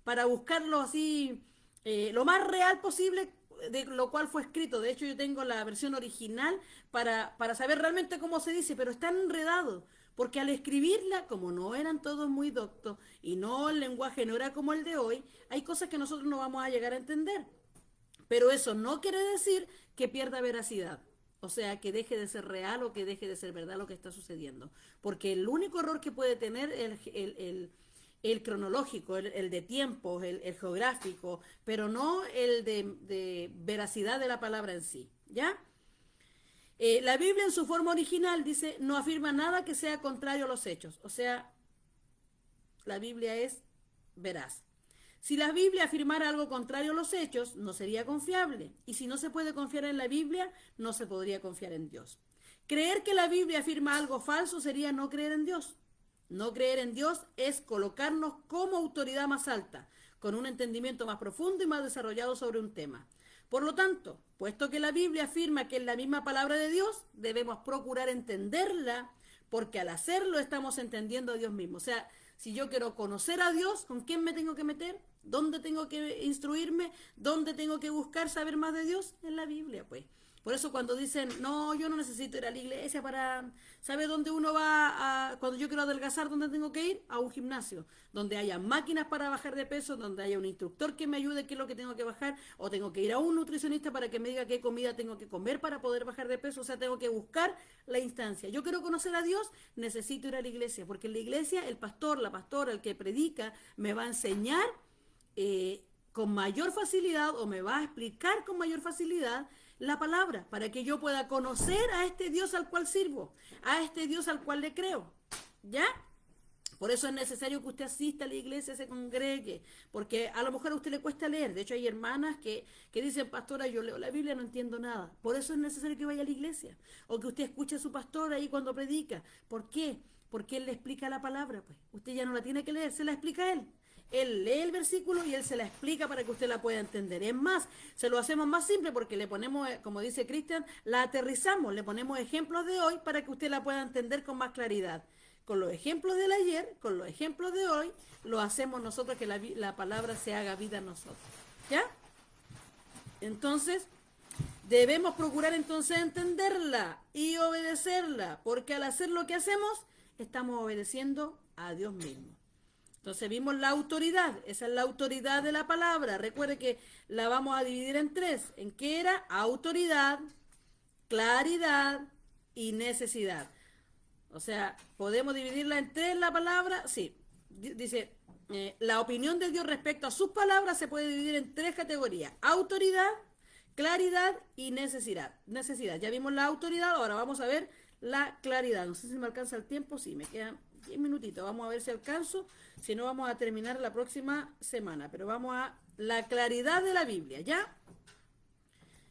para buscarlo así, lo más real posible de lo cual fue escrito. De hecho, yo tengo la versión original para saber realmente cómo se dice, pero está enredado. Porque al escribirla, como no eran todos muy doctos y no el lenguaje no era como el de hoy, hay cosas que nosotros no vamos a llegar a entender. Pero eso no quiere decir que pierda veracidad. O sea, que deje de ser real o que deje de ser verdad lo que está sucediendo. Porque el único error que puede tener el cronológico, el de tiempos, el geográfico, pero no el de veracidad de la palabra en sí. ¿Ya? La Biblia en su forma original dice, no afirma nada que sea contrario a los hechos. O sea, la Biblia es veraz. Si la Biblia afirmara algo contrario a los hechos, no sería confiable. Y si no se puede confiar en la Biblia, no se podría confiar en Dios. Creer que la Biblia afirma algo falso sería no creer en Dios. No creer en Dios es colocarnos como autoridad más alta, con un entendimiento más profundo y más desarrollado sobre un tema. Por lo tanto, puesto que la Biblia afirma que es la misma palabra de Dios, debemos procurar entenderla, porque al hacerlo estamos entendiendo a Dios mismo. O sea, si yo quiero conocer a Dios, ¿con quién me tengo que meter? ¿Dónde tengo que instruirme? ¿Dónde tengo que buscar saber más de Dios? En la Biblia, pues. Por eso cuando dicen, no, yo no necesito ir a la iglesia para... ¿Sabe dónde uno va cuando yo quiero adelgazar, dónde tengo que ir? A un gimnasio, donde haya máquinas para bajar de peso, donde haya un instructor que me ayude qué es lo que tengo que bajar, o tengo que ir a un nutricionista para que me diga qué comida tengo que comer para poder bajar de peso. O sea, tengo que buscar la instancia. Yo quiero conocer a Dios, necesito ir a la iglesia, porque en la iglesia el pastor, la pastora, el que predica, me va a enseñar con mayor facilidad o me va a explicar con mayor facilidad la palabra para que yo pueda conocer a este Dios al cual sirvo, a este Dios al cual le creo. ¿Ya? Por eso es necesario que usted asista a la iglesia, se congregue, porque a lo mejor a usted le cuesta leer. De hecho, hay hermanas que dicen, pastora, yo leo la Biblia, no entiendo nada. Por eso es necesario que vaya a la iglesia, o que usted escuche a su pastor ahí cuando predica. ¿Por qué? Porque él le explica la palabra, pues. Usted ya no la tiene que leer, se la explica él. Él lee el versículo y él se la explica para que usted la pueda entender. Es más, se lo hacemos más simple porque le ponemos, como dice Cristian, la aterrizamos, le ponemos ejemplos de hoy para que usted la pueda entender con más claridad. Con los ejemplos del ayer, con los ejemplos de hoy, lo hacemos nosotros que la palabra se haga vida en nosotros. ¿Ya? Entonces, debemos procurar entonces entenderla y obedecerla, porque al hacer lo que hacemos, estamos obedeciendo a Dios mismo. Entonces vimos la autoridad, esa es la autoridad de la palabra. Recuerde que la vamos a dividir en tres. ¿En qué era? Autoridad, claridad y necesidad. O sea, ¿podemos dividirla en tres la palabra? Sí. Dice, la opinión de Dios respecto a sus palabras se puede dividir en tres categorías. Autoridad, claridad y necesidad. Necesidad. Ya vimos la autoridad, ahora vamos a ver la claridad. No sé si me alcanza el tiempo, sí, me quedan 10 minutitos. Vamos a ver si alcanzo. Si no, vamos a terminar la próxima semana. Pero vamos a la claridad de la Biblia, ¿ya?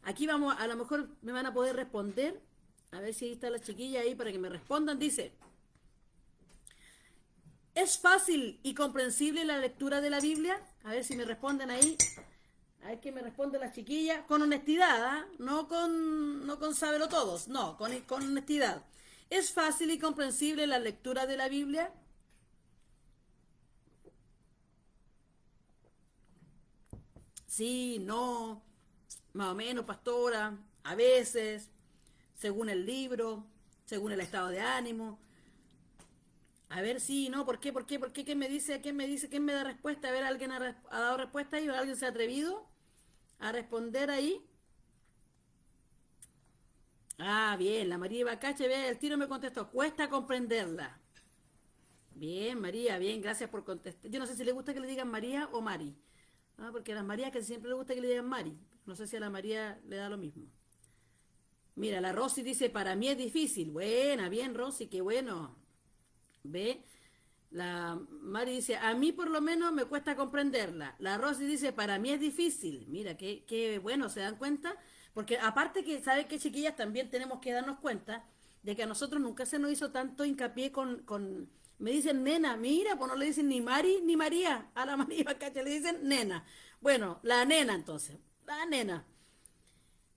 Aquí vamos, a lo mejor me van a poder responder. A ver si ahí está la chiquilla ahí para que me respondan. Dice, ¿es fácil y comprensible la lectura de la Biblia? A ver si me responden ahí. A ver que me responde la chiquilla. Con honestidad, ¿eh? No con sábelo todos. No, con honestidad. ¿Es fácil y comprensible la lectura de la Biblia? Sí, no, más o menos, pastora, a veces, según el libro, según el estado de ánimo. A ver, sí, no, ¿por qué? ¿Por qué? ¿Por qué? ¿Quién me dice? ¿Quién me dice? ¿Quién me da respuesta? A ver, ¿alguien ha dado respuesta ahí? ¿Alguien se ha atrevido a responder ahí? Ah, bien, la María Ibacache, ve, el tiro me contestó, cuesta comprenderla. Bien, María, bien, gracias por contestar. Yo no sé si le gusta que le digan María o Mari. Ah, porque a las Marías que siempre le gusta que le digan Mari. No sé si a la María le da lo mismo. Mira, la Rosy dice, para mí es difícil. Buena, bien, Rosy, qué bueno. Ve, la Mari dice, a mí por lo menos me cuesta comprenderla. La Rosy dice, para mí es difícil. Mira, qué bueno, ¿se dan cuenta? Porque aparte que, ¿saben qué, chiquillas? También tenemos que darnos cuenta de que a nosotros nunca se nos hizo tanto hincapié con me dicen nena, mira, pues no le dicen ni Mari ni María. A la María Bacacha le dicen nena. Bueno, la nena entonces, la nena.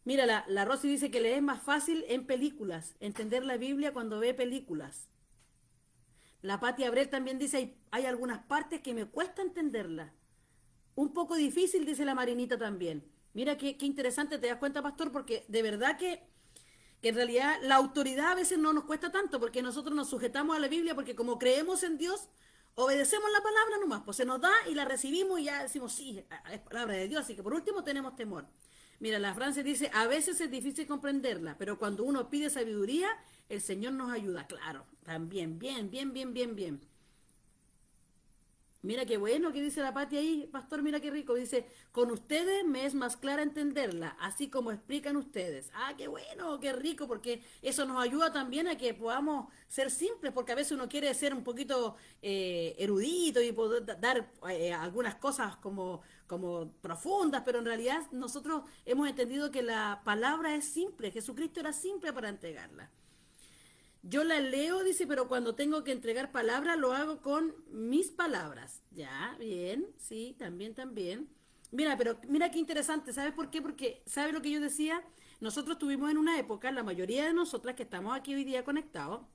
Mira, la Rosy dice que le es más fácil en películas, entender la Biblia cuando ve películas. La Pati Abrel también dice, hay algunas partes que me cuesta entenderlas. Un poco difícil, dice la Marinita también. Mira qué interesante, te das cuenta, pastor, porque de verdad que en realidad la autoridad a veces no nos cuesta tanto, porque nosotros nos sujetamos a la Biblia, porque como creemos en Dios, obedecemos la palabra nomás, pues se nos da y la recibimos y ya decimos, sí, es palabra de Dios, así que por último tenemos temor. Mira, la Francia dice, a veces es difícil comprenderla, pero cuando uno pide sabiduría, el Señor nos ayuda, claro, también, bien, bien, bien, bien, bien. Mira qué bueno que dice la Pati ahí, pastor, mira qué rico. Dice, con ustedes me es más clara entenderla, así como explican ustedes. Ah, qué bueno, qué rico, porque eso nos ayuda también a que podamos ser simples, porque a veces uno quiere ser un poquito erudito y poder dar algunas cosas como profundas, pero en realidad nosotros hemos entendido que la palabra es simple, Jesucristo era simple para entregarla. Yo la leo, dice, pero cuando tengo que entregar palabras lo hago con mis palabras. Ya, bien, sí, también, también. Mira, pero mira qué interesante, ¿sabes por qué? Porque, ¿sabes lo que yo decía? Nosotros tuvimos en una época, la mayoría de nosotras que estamos aquí hoy día conectados,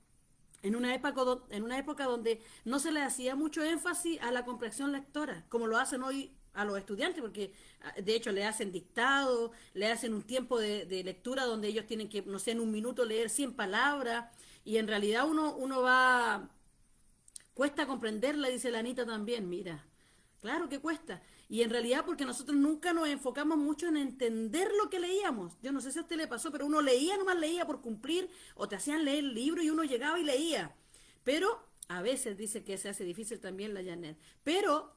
en una época donde no se le hacía mucho énfasis a la comprensión lectora, como lo hacen hoy a los estudiantes, porque de hecho le hacen dictado, le hacen un tiempo de lectura donde ellos tienen que, no sé, en un minuto leer 100 palabras, y en realidad uno va, cuesta comprenderla, dice la Anita también, mira, claro que cuesta. Y en realidad porque nosotros nunca nos enfocamos mucho en entender lo que leíamos. Yo no sé si a usted le pasó, pero uno leía, nomás leía por cumplir, o te hacían leer el libro y uno llegaba y leía. Pero a veces dice que se hace difícil también la Janet. Pero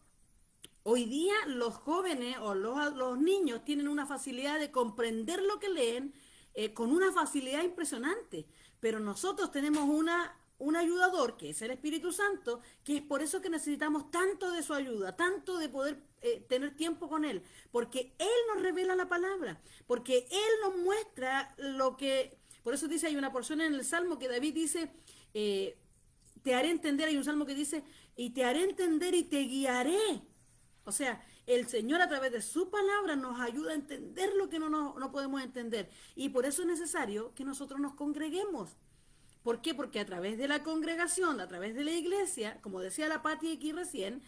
hoy día los jóvenes o los niños tienen una facilidad de comprender lo que leen con una facilidad impresionante. Pero nosotros tenemos un ayudador, que es el Espíritu Santo, que es por eso que necesitamos tanto de su ayuda, tanto de poder tener tiempo con Él, porque Él nos revela la palabra, porque Él nos muestra lo que... Por eso dice, hay una porción en el Salmo que David dice, te haré entender, hay un Salmo que dice, y te haré entender y te guiaré. O sea, el Señor a través de su palabra nos ayuda a entender lo que no podemos entender. Y por eso es necesario que nosotros nos congreguemos. ¿Por qué? Porque a través de la congregación, a través de la iglesia, como decía la Pati aquí recién,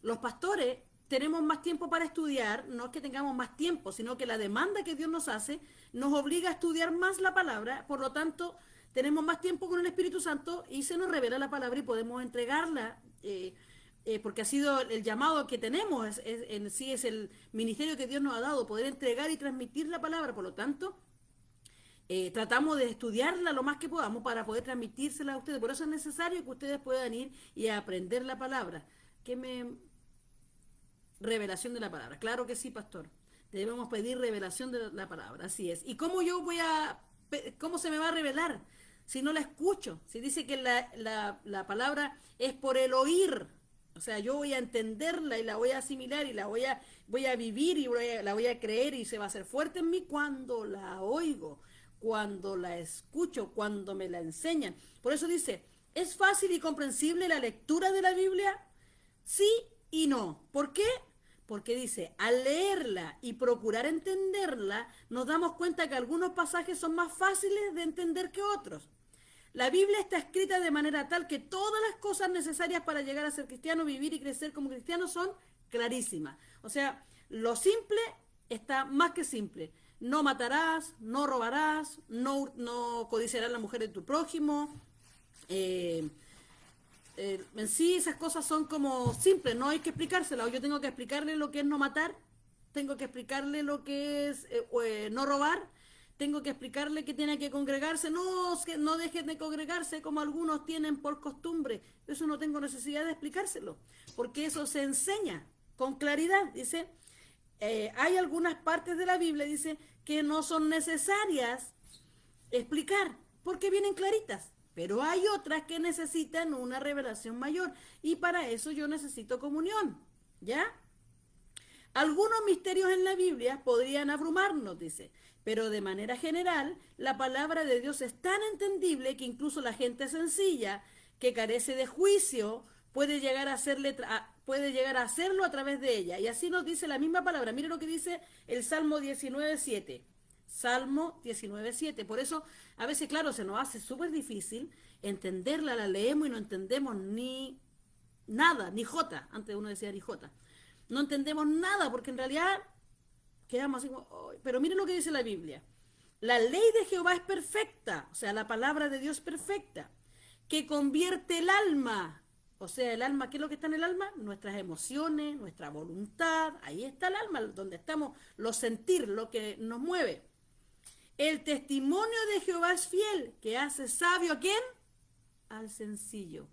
los pastores tenemos más tiempo para estudiar, no es que tengamos más tiempo, sino que la demanda que Dios nos hace nos obliga a estudiar más la palabra, por lo tanto, tenemos más tiempo con el Espíritu Santo y se nos revela la palabra y podemos entregarla. Porque ha sido el llamado que tenemos, en sí es el ministerio que Dios nos ha dado, poder entregar y transmitir la palabra, por lo tanto, tratamos de estudiarla lo más que podamos para poder transmitírsela a ustedes, por eso es necesario que ustedes puedan ir y aprender la palabra. Revelación de la palabra, claro que sí, pastor, debemos pedir revelación de la palabra, así es. ¿Y cómo cómo se me va a revelar si no la escucho? Si dice que la palabra es por el oír. O sea, yo voy a entenderla y la voy a asimilar y voy a vivir y la voy a creer y se va a hacer fuerte en mí cuando la oigo, cuando la escucho, cuando me la enseñan. Por eso dice, ¿es fácil y comprensible la lectura de la Biblia? Sí y no. ¿Por qué? Porque dice, al leerla y procurar entenderla, nos damos cuenta que algunos pasajes son más fáciles de entender que otros. La Biblia está escrita de manera tal que todas las cosas necesarias para llegar a ser cristiano, vivir y crecer como cristiano son clarísimas. O sea, lo simple está más que simple. No matarás, no robarás, no codiciarás la mujer de tu prójimo. En sí esas cosas son como simples, no hay que explicárselas. Yo tengo que explicarle lo que es no matar, tengo que explicarle lo que es no robar, tengo que explicarle que tiene que congregarse, no dejen de congregarse como algunos tienen por costumbre. Eso no tengo necesidad de explicárselo, porque eso se enseña con claridad. Dice, hay algunas partes de la Biblia, dice, que no son necesarias explicar, porque vienen claritas. Pero hay otras que necesitan una revelación mayor, y para eso yo necesito comunión, ¿ya? Algunos misterios en la Biblia podrían abrumarnos, dice, pero de manera general, la palabra de Dios es tan entendible que incluso la gente sencilla, que carece de juicio, puede llegar a hacerlo a través de ella. Y así nos dice la misma palabra. Mire lo que dice el Salmo 19:7. Salmo 19:7. Por eso, a veces, claro, se nos hace súper difícil entenderla, la leemos y no entendemos ni nada, ni jota. Antes uno decía ni jota. No entendemos nada, porque en realidad quedamos así como, "Oh", pero miren lo que dice la Biblia. La ley de Jehová es perfecta, o sea, la palabra de Dios es perfecta, que convierte el alma. O sea, el alma, ¿qué es lo que está en el alma? Nuestras emociones, nuestra voluntad. Ahí está el alma, donde estamos, los sentir, lo que nos mueve. El testimonio de Jehová es fiel, que hace sabio ¿a quién? Al sencillo.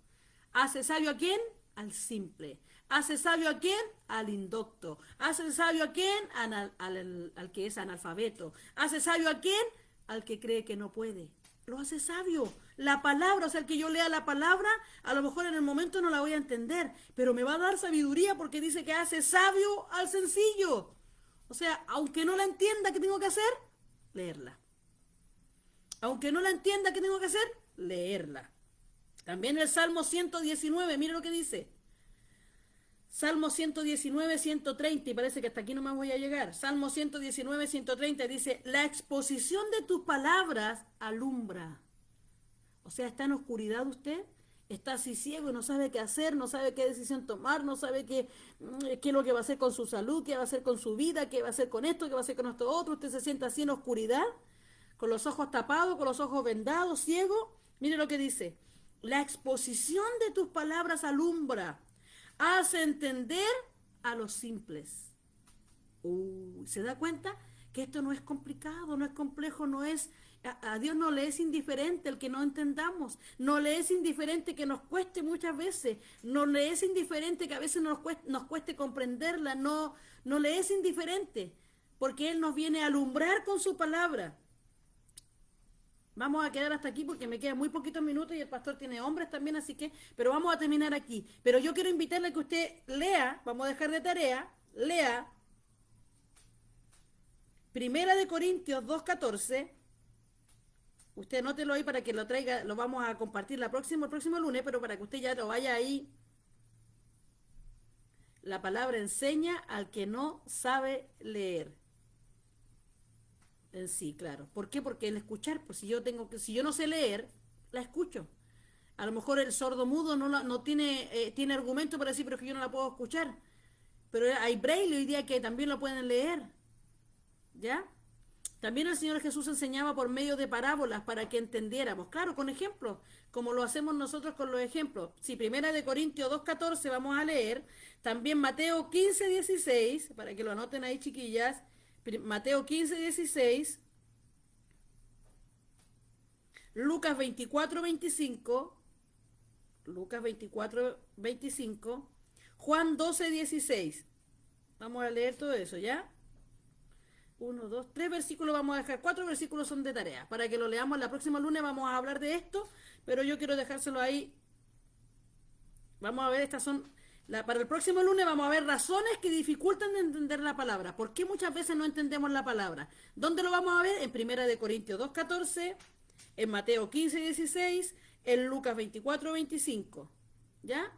¿Hace sabio a quién? Al simple. ¿Hace sabio a quién? Al indocto. ¿Hace sabio a quién? Al que es analfabeto. ¿Hace sabio a quién? Al que cree que no puede. Lo hace sabio. La palabra, o sea, el que yo lea la palabra, a lo mejor en el momento no la voy a entender, pero me va a dar sabiduría porque dice que hace sabio al sencillo. O sea, aunque no la entienda, ¿qué tengo que hacer? Leerla. Aunque no la entienda, ¿qué tengo que hacer? Leerla. También el Salmo 119, mire lo que dice. Salmo 119, 130, y parece que hasta aquí nomás voy a llegar. Salmo 119, 130 dice, la exposición de tus palabras alumbra. O sea, está en oscuridad usted, está así ciego y no sabe qué hacer, no sabe qué decisión tomar, no sabe qué es lo que va a hacer con su salud, qué va a hacer con su vida, qué va a hacer con esto, qué va a hacer con esto otro. Usted se sienta así en oscuridad, con los ojos tapados, con los ojos vendados, ciego. Mire lo que dice, la exposición de tus palabras alumbra. Hace entender a los simples. ¿Se da cuenta? Que esto no es complicado, no es complejo, no es... A Dios no le es indiferente el que no entendamos, no le es indiferente que nos cueste muchas veces, no le es indiferente que a veces nos cueste comprenderla, no le es indiferente, porque Él nos viene a alumbrar con su palabra. Vamos a quedar hasta aquí porque me quedan muy poquitos minutos y el pastor tiene hombres también, así que, pero vamos a terminar aquí. Pero yo quiero invitarle a que usted lea, vamos a dejar de tarea, lea Primera de Corintios 2:14. Usted anótelo ahí para que lo traiga, lo vamos a compartir el próximo lunes, pero para que usted ya lo vaya ahí. La palabra enseña al que no sabe leer. En sí, claro. ¿Por qué? Porque el escuchar, pues si yo no sé leer, la escucho. A lo mejor el sordo mudo no tiene argumento para decir, pero es que yo no la puedo escuchar. Pero hay braille hoy día que también lo pueden leer. ¿Ya? También el Señor Jesús enseñaba por medio de parábolas para que entendiéramos. Claro, con ejemplos, como lo hacemos nosotros con los ejemplos. Si Primera de Corintios 2:14 vamos a leer, también Mateo 15:16, para que lo anoten ahí, chiquillas. Mateo 15:16, Lucas 24:25, Lucas 24:25, Juan 12:16. Vamos a leer todo eso, ¿ya? 1, 2, 3 versículos vamos a dejar, 4 versículos son de tarea, para que lo leamos la próxima lunes. Vamos a hablar de esto, pero yo quiero dejárselo ahí. Vamos a ver, estas son... para el próximo lunes vamos a ver razones que dificultan de entender la palabra. ¿Por qué muchas veces no entendemos la palabra? ¿Dónde lo vamos a ver? En Primera de Corintios 2:14, en Mateo 15:16, en Lucas 24:25. ¿Ya?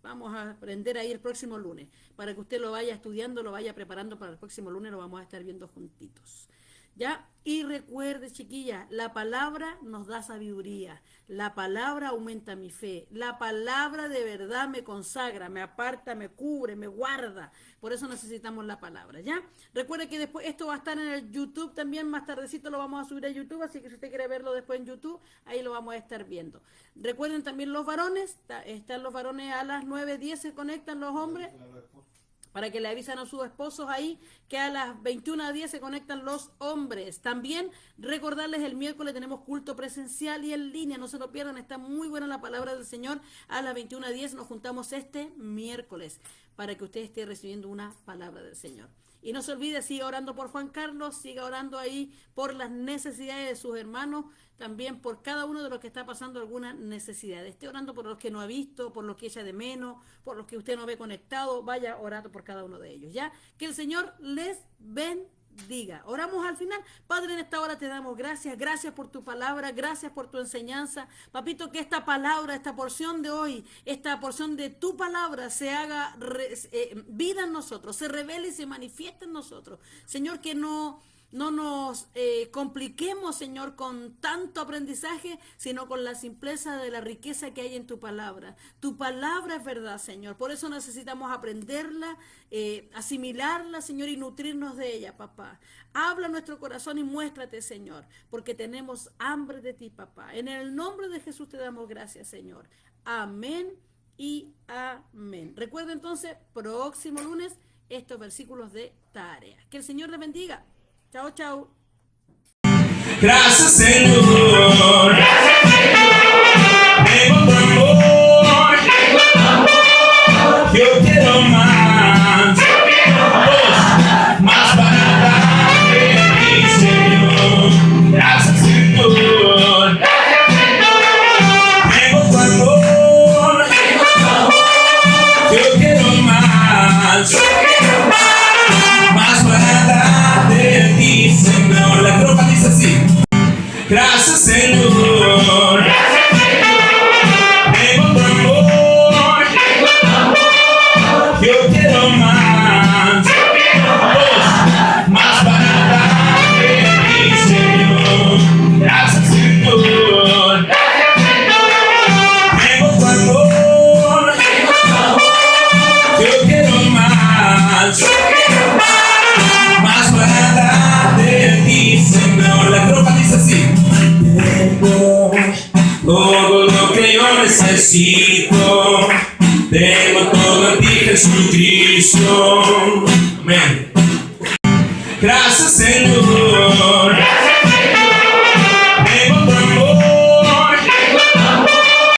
Vamos a aprender ahí el próximo lunes. Para que usted lo vaya estudiando, lo vaya preparando para el próximo lunes, lo vamos a estar viendo juntitos. ¿Ya? Y recuerde, chiquilla, la palabra nos da sabiduría, la palabra aumenta mi fe, la palabra de verdad me consagra, me aparta, me cubre, me guarda. Por eso necesitamos la palabra, ¿ya? Recuerde que después esto va a estar en el YouTube también, más tardecito lo vamos a subir a YouTube, así que si usted quiere verlo después en YouTube, ahí lo vamos a estar viendo. Recuerden también los varones, están los varones a las 9:10, se conectan los hombres, para que le avisen a sus esposos ahí que a las 21:10 se conectan los hombres. También recordarles, el miércoles tenemos culto presencial y en línea, no se lo pierdan, está muy buena la palabra del Señor. A las 21:10 nos juntamos este miércoles para que usted esté recibiendo una palabra del Señor. Y no se olvide, siga orando por Juan Carlos, siga orando ahí por las necesidades de sus hermanos, también por cada uno de los que está pasando alguna necesidad. Esté orando por los que no ha visto, por los que echa de menos, por los que usted no ve conectado, vaya orando por cada uno de ellos, ¿ya? Que el Señor les bendiga. Oramos al final. Padre, en esta hora te damos gracias, gracias por tu palabra, gracias por tu enseñanza. Papito, que esta palabra, esta porción de hoy, esta porción de tu palabra se haga vida en nosotros, se revele y se manifieste en nosotros. Señor, que no no nos compliquemos, Señor, con tanto aprendizaje, sino con la simpleza de la riqueza que hay en tu palabra. Tu palabra es verdad, Señor. Por eso necesitamos aprenderla, asimilarla, Señor, y nutrirnos de ella, papá. Habla nuestro corazón y muéstrate, Señor, porque tenemos hambre de ti, papá. En el nombre de Jesús te damos gracias, Señor. Amén y amén. Recuerda entonces, próximo lunes, estos versículos de tarea. Que el Señor les bendiga. Chao, chao. Gracias, Señor. Tengo tu amor. Yo quiero más. Más para darte de ti, Señor. Gracias, Señor. Tengo tu amor. Yo quiero más. Más para darte de ti, Señor. La tropa dice así. Gracias, Señor. Tengo tu amor. Yo quiero más. Más para darte de ti, Señor. Gracias, Señor. Tengo tu amor. Yo quiero más. Más para darte de ti, Señor. La tropa dice así. Tengo todo lo que yo necesito. Tengo todo en ti, Jesucristo. Amén. Gracias, Señor.